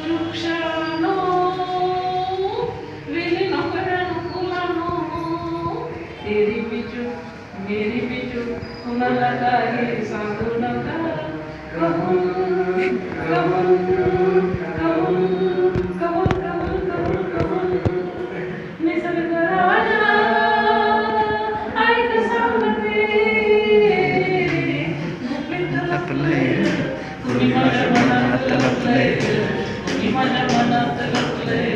वृक्षानो विलीन करण फुलानो तेरी बिजू मेरी बिजू कुणाला काही सांगू नका कबूल कबूल कबूल कबूल कबूल कबूल निसर्ग राजा ऐक सांगते कुणी माझ्या मनात लपलंय कुणी माझ्या मनात लपलंय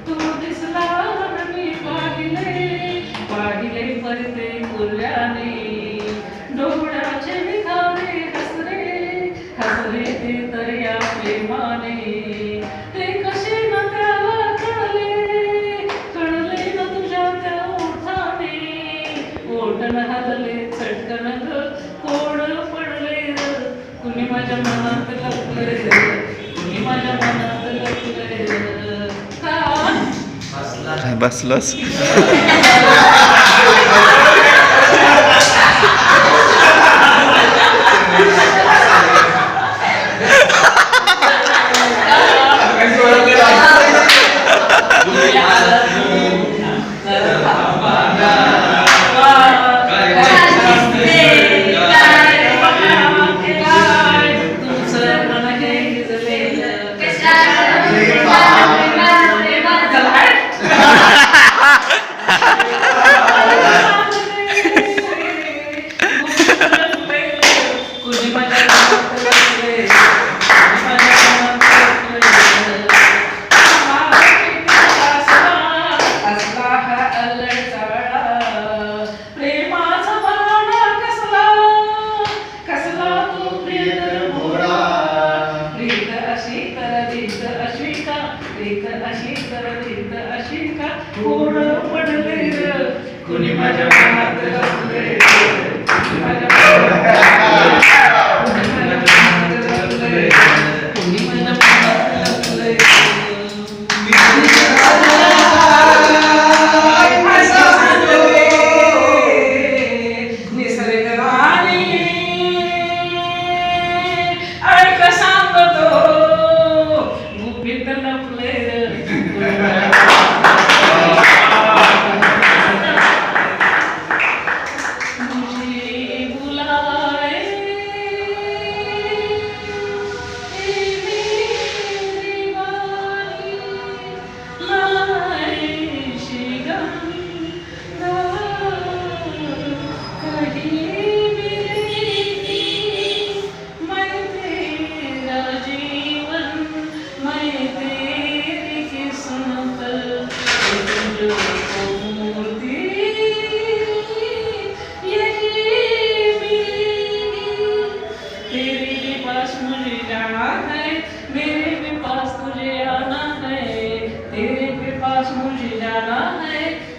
तू दिसला मी पाहिले परते फुल्याने डोळ्याचे विखारे हसरे ते तर या प्रेमाने ते कसे न त्याला कळले न तुझ्या त्या ओठाने ओठण हलले चटकन ग कोड पडले कुणी माझ्या मनात लपले कुणी माझ्या मनात लपले का बसलोस कुणी माझ्या मनात लपले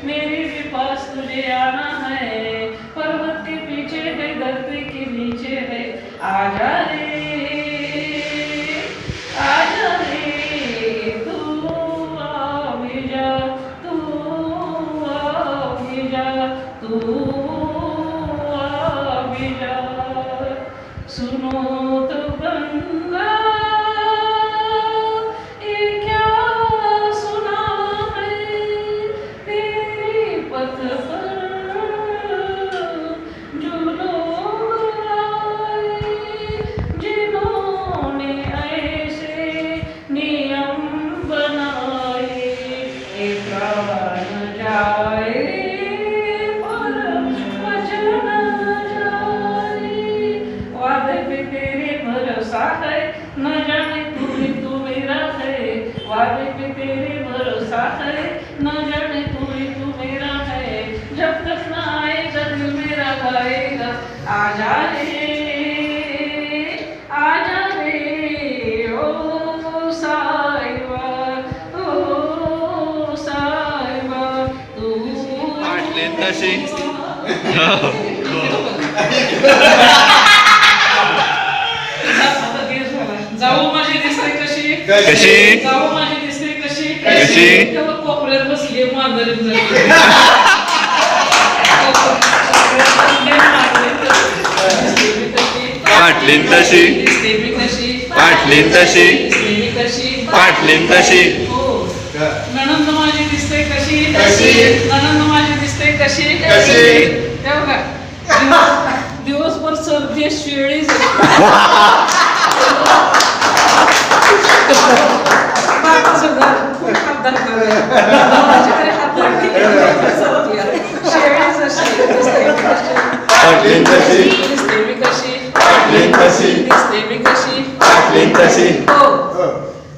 मेरे भी पास तुझे आना है पर्वत के पीछे है धरती के नीचे है आजा रे तू आ जा सुनो तो बंदा न जाने तू मेरा है वादे पे तेरे भरोसा है न जाने तू मेरा है जब तक न आएगा दिल मेरा गाएगा आजा रे ओ साहिबा तू तशी जाऊ माझी दिसते कशी कशी जाऊ माझी दिसते कशी कशी कोपऱ्यात बसली मांजरी पाटलीन तशी दिसते मी कशी पाटलीन तशी कशी फाटली तशी हो नणंद माझी दिसते कशी कशी? नणंद माझी दिसते कशी कशी? त्या बघा दिवसभर सर्दी आहे, शिळी फाटली तशी दिसते मी कशी फाटली तशी दिसते मी कशी फाटली तशी हो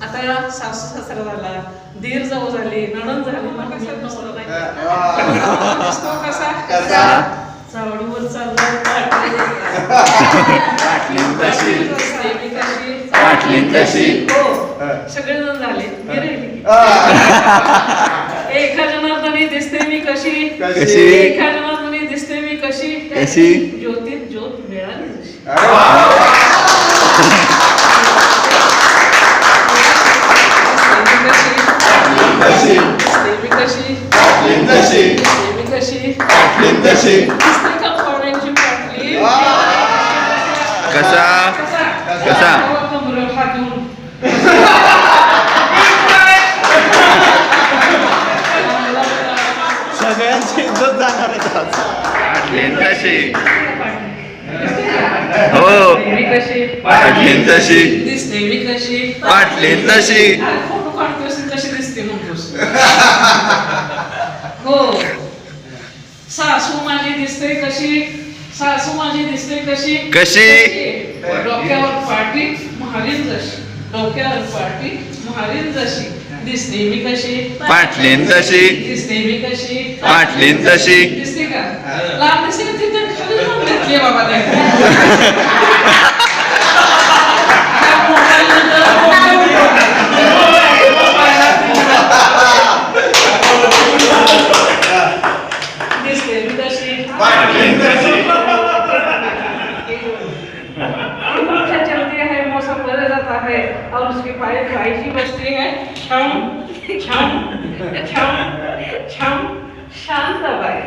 आता सासू सासरा झाला दीर जाऊ झाली नणंद झाली मग कसा दिसतो नाही? दिसतो कसा चावडीवर चालला फाटली तशी दिसते मी कशी फाटली तशी हो सगळेजण झाले मी राहिली एका जनार्दनी दिसते मी कशी कशी? एका जनार्दनी दिसते मी कशी कशी? ज्योतीत ज्योत मिळाली जशी. तशी दिसते मी कशी फाटली तशी दिसते मी कशी फाटली तशी दिसते का पाण्याची बाटली कसा कसा कमरेवर हात घेऊन सगळ्यांची इज्जत जाणार आहे आज. फाटली तशी हो मी कशी फाटली तशी दिसते मी कशी फाटली तशी अरे फोटो काढतोस आणि कशी दिसते म्हणतोस हो सासू माझी दिसते कशी सासू माझी दिसते कशी कशी? डोक्यावर पाटी महारीन जशी डोक्यावर पाटी महारीन जशी दिसते मी कशी फाटली तशी दिसते मी कशी फाटली तशी दिसते का लांब दिसते का तिथे खाली जाऊन घेतली बाबा ते दिसते मी कशी पंखा चलती है मौसम बदल जाता है और उसकी पायल ऐसी बजती है छम छम छम छम शांत बाई